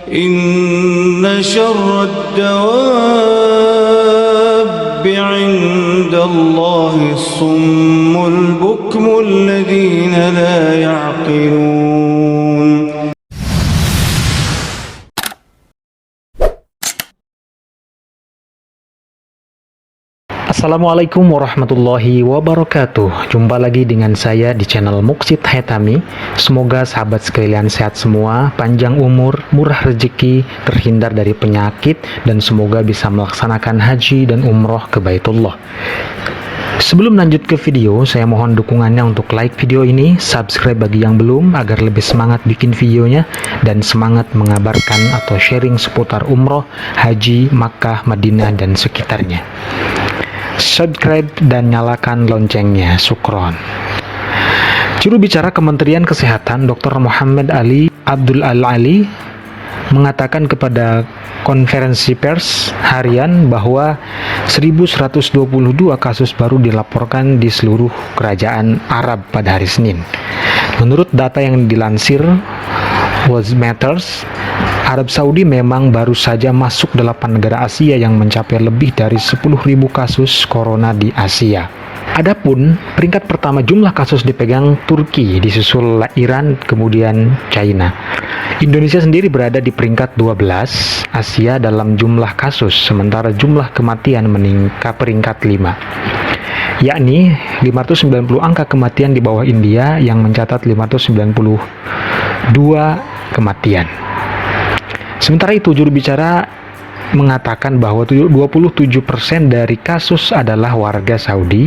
إن شر الدواب عند الله الصم البكم الذين لا يعقلون. Assalamualaikum warahmatullahi wabarakatuh. Jumpa lagi dengan saya di channel Muksid Haitami. Semoga sahabat sekalian sehat semua, panjang umur, murah rezeki, terhindar dari penyakit, dan semoga bisa melaksanakan haji dan umroh ke Baitullah. Sebelum lanjut ke video, saya mohon dukungannya untuk like video ini, subscribe bagi yang belum agar lebih semangat bikin videonya, dan semangat mengabarkan atau sharing seputar umroh, haji, Makkah, Madinah, dan sekitarnya. Subscribe dan nyalakan loncengnya, syukron. Juru bicara Kementerian Kesehatan Dr. Muhammad Ali Abdul Al-Ali mengatakan kepada konferensi pers harian bahwa 1122 kasus baru dilaporkan di seluruh kerajaan Arab pada hari Senin. Menurut data yang dilansir World Matters, Arab Saudi memang baru saja masuk 8 negara Asia yang mencapai lebih dari 10.000 kasus corona di Asia. Adapun peringkat pertama jumlah kasus dipegang Turki, disusul Iran, kemudian China. Indonesia sendiri berada di peringkat 12 Asia dalam jumlah kasus, sementara jumlah kematian meningkat peringkat 5. Yakni 590 angka kematian di bawah India yang mencatat 592 kematian. Sementara itu, juru bicara mengatakan bahwa 27% dari kasus adalah warga Saudi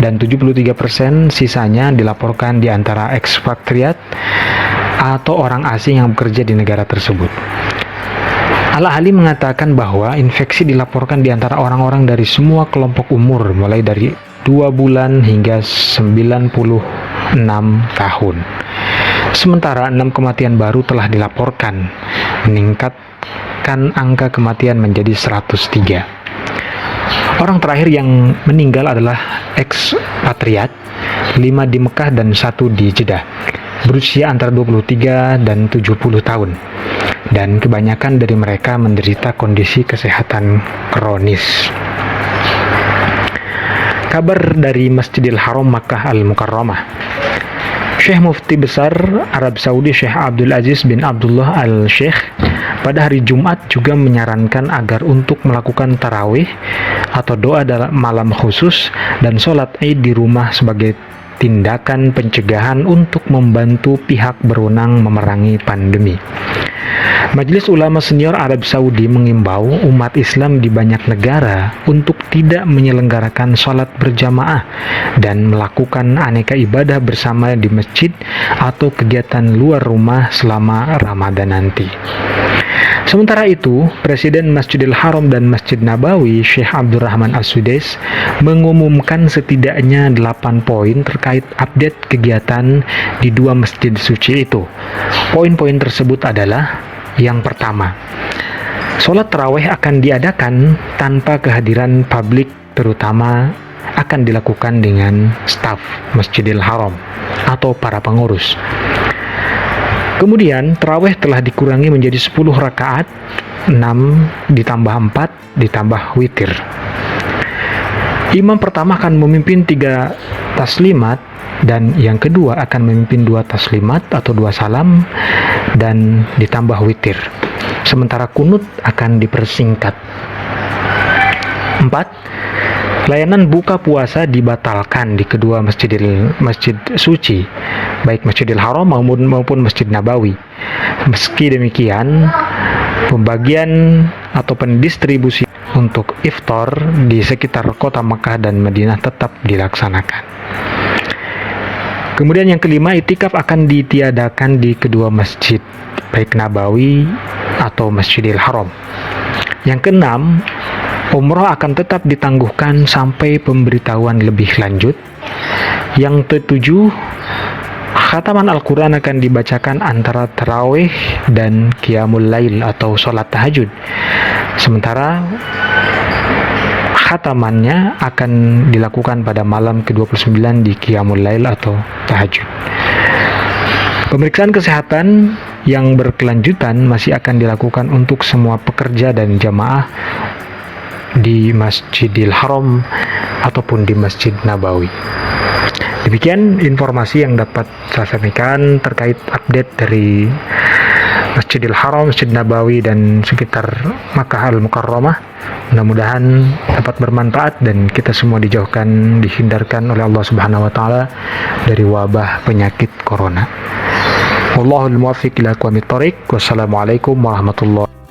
dan 73% sisanya dilaporkan di antara ekspatriat atau orang asing yang bekerja di negara tersebut. Al-Ali mengatakan bahwa infeksi dilaporkan di antara orang-orang dari semua kelompok umur, mulai dari 2 bulan hingga 96 tahun. Sementara 6 kematian baru telah dilaporkan, meningkatkan angka kematian menjadi 103. Orang terakhir yang meninggal adalah ekspatriat, 5 di Mekah dan 1 di Jeddah, berusia antara 23 dan 70 tahun. Dan kebanyakan dari mereka menderita kondisi kesehatan kronis. Kabar dari Masjidil Haram Makkah Al-Mukarramah. Syekh Mufti Besar Arab Saudi Syekh Abdul Aziz bin Abdullah Al-Sheikh pada hari Jumat juga menyarankan agar untuk melakukan tarawih atau doa dalam malam khusus dan sholat Id di rumah sebagai tindakan pencegahan untuk membantu pihak berwenang memerangi pandemi. Majelis Ulama Senior Arab Saudi mengimbau umat Islam di banyak negara untuk tidak menyelenggarakan sholat berjamaah dan melakukan aneka ibadah bersama di masjid atau kegiatan luar rumah selama Ramadan nanti. Sementara itu, Presiden Masjidil Haram dan Masjid Nabawi Syekh Abdurrahman As-Sudais mengumumkan setidaknya 8 poin terkait update kegiatan di 2 masjid suci itu. Poin-poin tersebut adalah: yang pertama, sholat tarawih akan diadakan tanpa kehadiran publik, terutama akan dilakukan dengan staf Masjidil Haram atau para pengurus. Kemudian, tarawih telah dikurangi menjadi 10 rakaat, 6 ditambah 4 ditambah witir. Imam pertama akan memimpin 3 taslimat, dan yang kedua akan memimpin 2 taslimat atau 2 salam dan ditambah witir. Sementara kunut akan dipersingkat. 4. Layanan buka puasa dibatalkan di kedua masjid suci, baik Masjidil Haram maupun Masjid Nabawi. Meski demikian, pembagian atau pendistribusi untuk iftar di sekitar kota Makkah dan Madinah tetap dilaksanakan. Kemudian yang kelima, itikaf akan ditiadakan di kedua masjid, baik Nabawi atau Masjidil Haram. Yang keenam, umroh akan tetap ditangguhkan sampai pemberitahuan lebih lanjut. Yang ketujuh, khataman Al-Quran akan dibacakan antara tarawih dan qiyamul lail atau sholat tahajud. Sementara khatamannya akan dilakukan pada malam ke-29 di Qiyamul Lail atau tahajud. Pemeriksaan kesehatan yang berkelanjutan masih akan dilakukan untuk semua pekerja dan jamaah di Masjidil Haram ataupun di Masjid Nabawi. Demikian informasi yang dapat saya sampaikan terkait update dari Masjidil Haram, Masjid Nabawi, dan sekitar Makkah Al-Mukarramah. Mudah-mudahan dapat bermanfaat dan kita semua dijauhkan, dihindarkan oleh Allah Subhanahu wa taala dari wabah penyakit corona. Wallahul muwaffiq ila aqwamit thoriq. Wassalamualaikum warahmatullahi